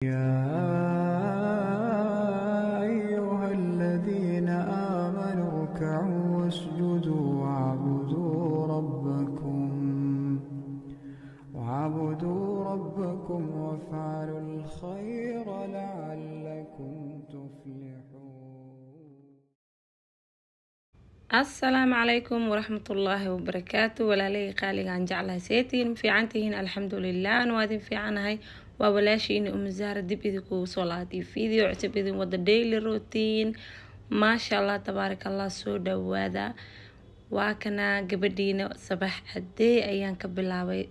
يا أيها الذين آمنوا اركعوا واسجدوا واعبدوا ربكم وافعلوا الخير لعلكم تفلحون. السلام عليكم ورحمة الله وبركاته. ولا لي قالي عن جعلها سيتين في عنتهن الحمد لله أنا وادين في عنهاي وبلاشي إني زهرة دب إذكو صلاتي فيديو عتب إذن ودا ديلي روتين ما شاء الله تبارك الله سودا وهذا وكنا قبدينا صباح عدي أيان كبلاوي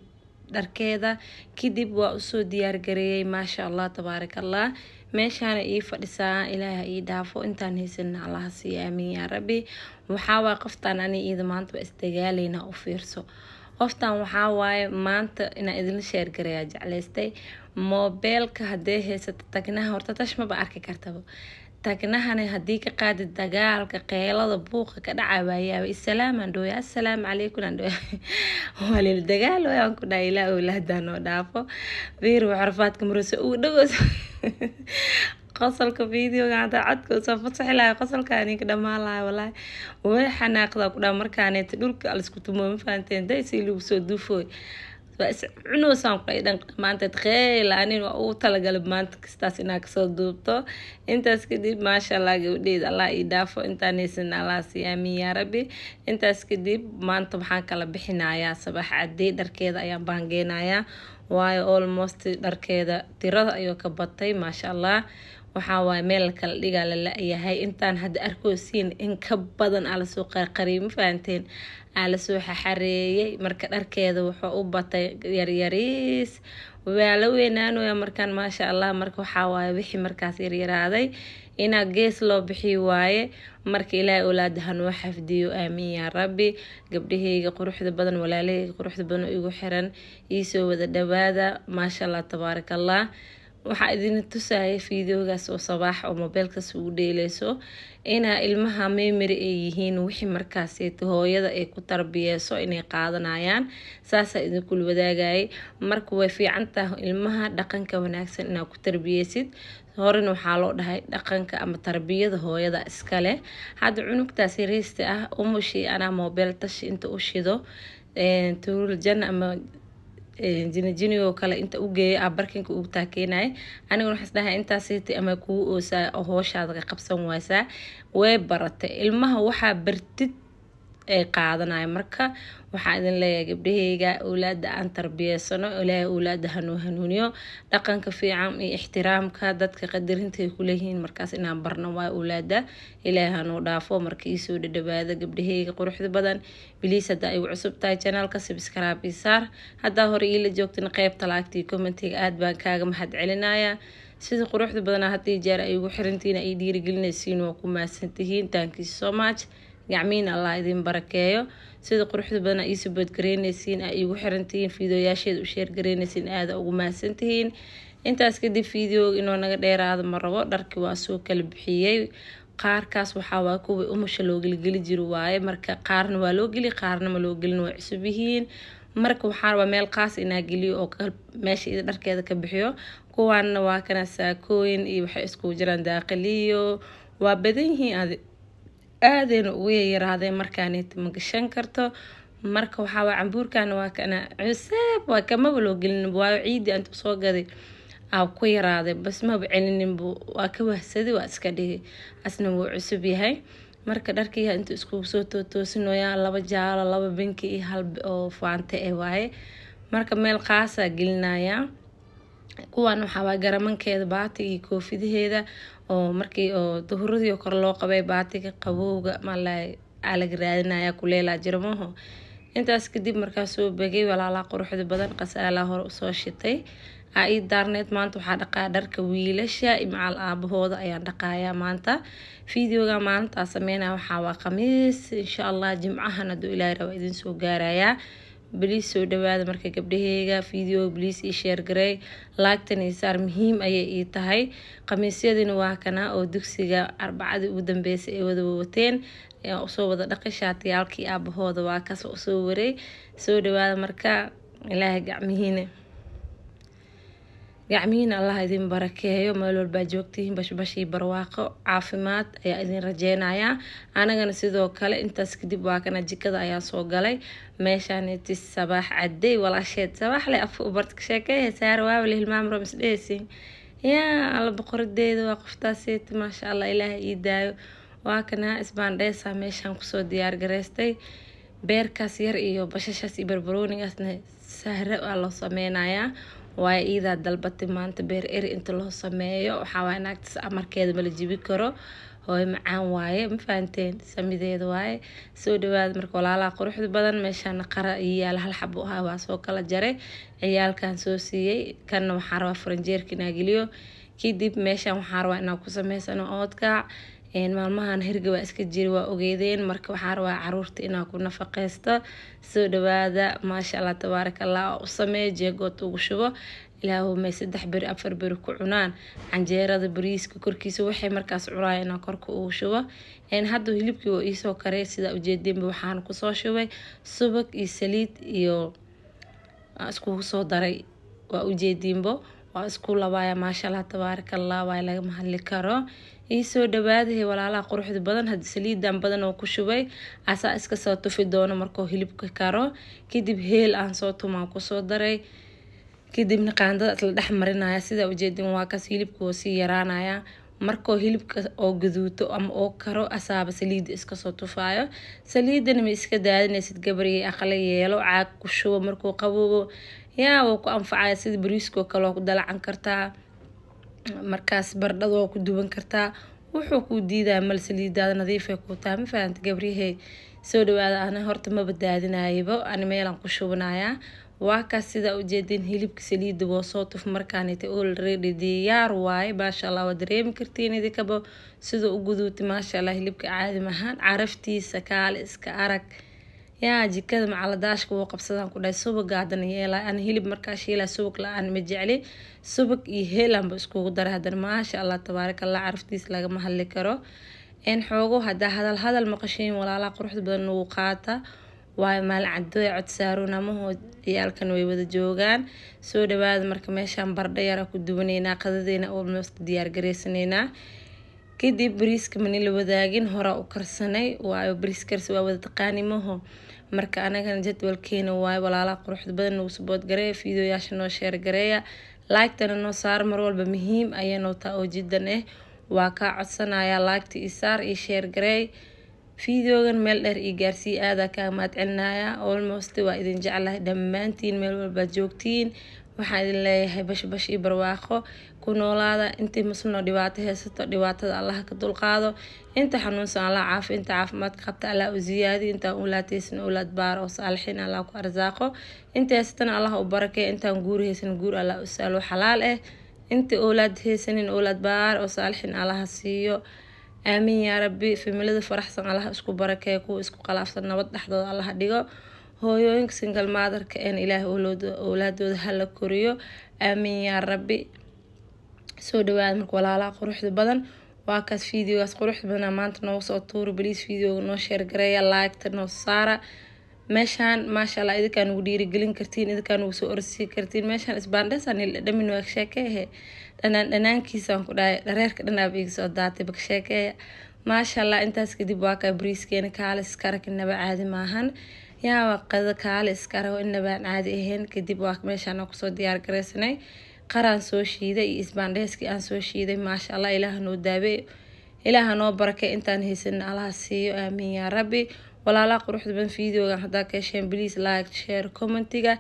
dharkeeda kadib waa usoo diyaar gareeyay maasha Allah tabaaraka Allah meeshaan ii fadhisaa ilaahay ii dhaafo intaan haysanna Allah si aamin ya rabbi waxa waa qoftaan ani iyada maanta isdagaalayna u fiirso qoftaan waxa waaye maanta ina idin share gareeya jeclaystay mobilka hadee haysato tagnaha horta tashma ba arki kartaba tagnahana hadii ka qaadid dagaalka qeylada buuqa ka dhacayaa assalaam alaykum walil dagaal waan ku dhaayla awlaadana oo dhaafo beer waxarfaadka marso uu dhagoos qosolka fiidiyoga hada codka soo fasaxilay qosolkaani ka dhamaalaay wallahi way xanaaqda ku dhaa markaanay dhulka isku tumo ma faanteen daysi lagu soo duufooy بس عنو سام قيدن ما أنت تخيل أني وأوتلا قلب ما أنت كستاس إنك صدوبته أنت سكدي ما شاء الله جودي الله يدافع أنت نيسن الله سيامي يا ربي أنت سكدي ما أنت بحنك على بحنايا صباح عدي در كذا أيام بانجينايا واي almost در كذا ترى أيوة كبطي ما شاء الله وحاوي ملك اللي قال لا هي أنت هاد أركوسين إن كبدن على سوق قريب فانتين على سوحة حرية مركز أركيده وحقوبة يريس وعلوينانو يا مركان ما شاء الله مركو حواي بحي مركز يريرادي إنا جيس لو بحي واي مرك إلى أولادها وحفديو آمين يا ربي قبله قروح بدن ولا ليه قروح بدن يقو حرن يسوي ذا دبادة ما شاء الله تبارك الله waxaa idin tusaaya fiidiyoogaas oo sabaax oo mobilkaas uu dheeleyso ina ilmaha memory ay yihiin wixii markaas hooyada ay ku tarbiyeyso inay qaadanayaan saasa idin kul wadaagay marka way fiican tahay ilmaha dhaqanka wanaagsan inaad ku tarbiyeysid horena waxaa loo dhahay dhaqanka ama tarbiyada hooyada iska leh hadda cunugtaas yariista ah umushi ana mobil tash inta u shido tuul janna ama jini oo kale inta u geeyay barkinka uu taakeenay anigu waxaan dhahay intaas ama ku oosa hooshaada ka qabsan waysa way baratay ilmaha waxa bartid ay qaadanay marka waxa idin leeyahay gabdhahayga awlaada aan tarbiyeysano ilaahay awlaada hanuuniyo dhaqanka fiican iyo ixtiraamka dadka qadarinta ay ku leeyihiin markaas inaan barno waa awlaada ilaahay hanoo dhaafo markii soo dhadhawaada gabdhahayga quruxda badan biliis hada ay cusub tahay channelka subscribe isaar hada hore ila joogtin qaybta laagtii commentiga aad baan kaaga mahad celinaya sida quruxda badan hadii jeer ay ugu xirantiin ay dhiirigelinaysiin waa ku maasantihiin thank you so much gacmiin Allah idin barakeeyo sida quruxda badan ay subad gareynaysiin ay ugu xirantiin fiidiyoyaasheeda u share gareynaysiin aad ugu maasantihiin intaas kadib fiidiyo inoo naga dheeraado ma rabo dharkii waa soo kala bixiyay qaarkaas waxa waa kuwa umusha loo geli jiro waaye marka qaarna waa loo geli qaarna ma loo gelin way cusub yihiin marka waxaan waa meel qaas inaa geliyo oo meesha ida dharkeeda ka bixiyo kuwaana waa kana saakooyin iyo waxa isku jiraan daaqiliyo waa badan yihiin aadayna ugu yaraadeen markaanay ma gashan karto marka waxa waa cambuurkan waa kana cusub waa kama loo gelin waa ciidi inta soo gaday ku yaraaday bas ma celinin waa ka wahsaday waa iska dhigay asna wuu cusub yahay marka dharkii inta isku soo toosinooya laba jaalo laba binki iyo hal oo faante ee waaye marka meel qaasa gelinaya kuwan waxa waa garamankeeda baati iyo koofidaheeda oo markii oo duhuradii kor loo qabay baatiga qabowga malay alag raadinaya kuleela jirmaho intaas kadib markaas soo bagay walaala quruxda badan qasaala hor u soo shitay ay darneed maanta waxa dhaqaa dharka wiilasha imaal aabahooda ayaan dhaqaaya maanta fiidiyoga maanta sameeyna waxa waa khamiis insha Allah jimcahan haduu ilaahay rabo idin soo gaaraya بليز سو دواada markay gabdhahayga video please ii share garay laagtan iyo saar muhiim ayay tahay qamiisyadina waa kana oo dugsiga arbacada ugu dambeysay ay wada wateen soo wada dhaqashaatiyalkii aabahooda waa ka soo waray soo dhawaada marka ilaahay gacmihiina gacmihiina allah idin barakeeyo meel walbaa joogtihiin bashbashii barwaaqo caafimaad ayaa idin rajeynayaa anagana sidoo kale intaas kadib waa kana jikada ayaa soo galay meeshaaniti sabaax caday walaasheed sabaax le af u bartka sheekay saar waawle hilmaam roms dheesing yaa alla boqoradeeda waa qoftaasiyta maasha allah ilaahay ii daayo waa kana isbaandheesa meeshaan kusoo diyaar gareystay beerkaas yar iyo bashashaas iyo barbaroonigaasna sahre waa loo sameynayaa waa iidaa dalbatay maanta beer eri inta loo sameeyo waxaa waay naagtas amarkeeda mala jibi karo hooy macaan waaye ma fahanteen samideeda waaye soo dhawaada marka walaalaha quruxda badan meeshaan qara iyo yaala hal xabo ah waa soo kala jaray ciyaalkan soo siiyey kanna waxaa rabaa faranjeerka inaa geliyo kadib meeshaan waxaa rabaa inaa ku sameysano oodkac maalmahan hirga waa iska jiri waa ogeedeen marka waxaa rabaa caruurta inaa ku nafaqeysto soo dhawaada maasha allah tabaaraka allah u sameeyo jeegood ugu shubo ilaahumay 3 beri 4 beri ku cunaan canjeerada bariiska korkiisa waxay markaas cunayaan inaa korka ugu shubo hadda hilibkii waa iisoo karay sida ujeedinba waxaan kusoo shubay subag iyo saliid iyo iskugu soo daray waa ujeedinbo waa isku labaaya maasha allah tabaaraka allah waa laga mahadli karo soo dhawaadahay walaalaha quruxda badan had saliidan badan oo ku shubay asaa iska soo tufi doono markoo hilibka karo kadib heel aan soo tumaan ku soo daray kadibna qaandada isla dhex marinaya sida ujeedin waa kaas hilibka oo sii yaraanaya markoo hilibka oo gaduuto ama oo karo asaaba saliida iska soo tufaayo saliidana ma iska daadinaysid gabariyay aqala yeelo caag ku shubo markuu qaboobo yaa wuu ku anfacaya sida bariiska kale oo ku dalacan kartaa markaas bardhada oo ku duban kartaa wuxuu ku diidaa mal saliidaada nadiif ay ku tahay ma fahanti gabriyahay soo dhawaada ana horta ma badaadinaybo ana meelan ku shubanayaa waa kaas sida ujeedin hilibka saliida waa soo tuf markaanita already diyaar waaye maasha allah waa dareemi kartiin idinkaba sida u guduutay maasha allah hilibka caadi mahaan caraftiisa kaale iska arag yaa jikada macaladaashka wuu qabsadaan ku dhahay subag haddana yeelaa ana hilib markaa shiilaa subag la-aan ma jecli subag iyo heelanba iskugu daray haddana maasha allah tabaaraka allah caraftiisa lagama hadli karo xoogo haddaa hadal maqashiin walaalaha quruxda badan ugu qaata waayo maalin cadooya cod saaroonamahoo ciyaalkan way wada joogaan soo dhawaada marka meeshaan bardho yara ku duwaneynaa qadadeena almost diyaar gareysaneynaa kadib bariiska mani la wadaagin hora u karsanay waayo bariiskarsi waa wada taqaanimaho marka anagana jadwalkeena waayo walaalaha quruxda badan nagu sabood gareeya fiidiyoyaasha noo sheer gareeya laagtana noo saar mar walba muhiim ayaa noo taa oo jiddan waa kaa codsanaya laagta ii saar ii sheer gareey fiidiyoogan meel dheer ii gaarsii aadaa kaa mahad celinaya almost waa idin jeclahay dhammaantiin meel walba joogtiin waxaan idin leeyahay bash iyo barwaaqo ku noolaada intii musno dhibaato haysato dhibaatada allah ka dulqaado inta xanuunsan allah caafi inta caafimaadka qabta allah u ziyaadi inta ulaataysan ulaad baar oo saalixiin allah ku arsaaqo inta haysatan allah u barakeeyo intaan guur haysan guur allah u saalo xalaal inta ulaad haysanin ulaad baar oo saalixiin allah siiyo aamin yaa rabbi familada faraxsan allah isku barakeeyo kuwa isku qalaafsan nabad dhexdooda allah dhigo hooyooyinka single motherka ilaahay awlaadooda hala koriyo aamin yaa rabbi soo dhawaada marka walaalaha quruxda badan waa kaas fiidiyogaas quruxda badan maanta noogu soo tuuro baliis fiidiyooga noo sheer gareeya laagta noo saara meeshaan maasha allah idinkaan ugu dhiirigelin kartiin idinkaan ugu soo orsii kartiin meeshaan isbaandheesaan dhamin waa sheekeehe dhanaankiisaan ku dhahay dhareerka dhanaaba iga soo daatay baka sheekeeya maasha allah intaas kadib waa kaa bariiskeena kaale iskarak inaba caadi maahan yaa waa qada kaale iskara inabaan caadi ahayn kadib waa meeshaan kusoo diyaar gareysanay qaraan soo shiiday iyo isbaandheeskii aan soo shiiday maasha allah ilaaha noo daabe ilaaha noo barakay intaan haysan allaha siiyo aamin yaa rabbi walaalaha quruxda badan fiidiyoogan haddaa ka hesheen please like share commentiga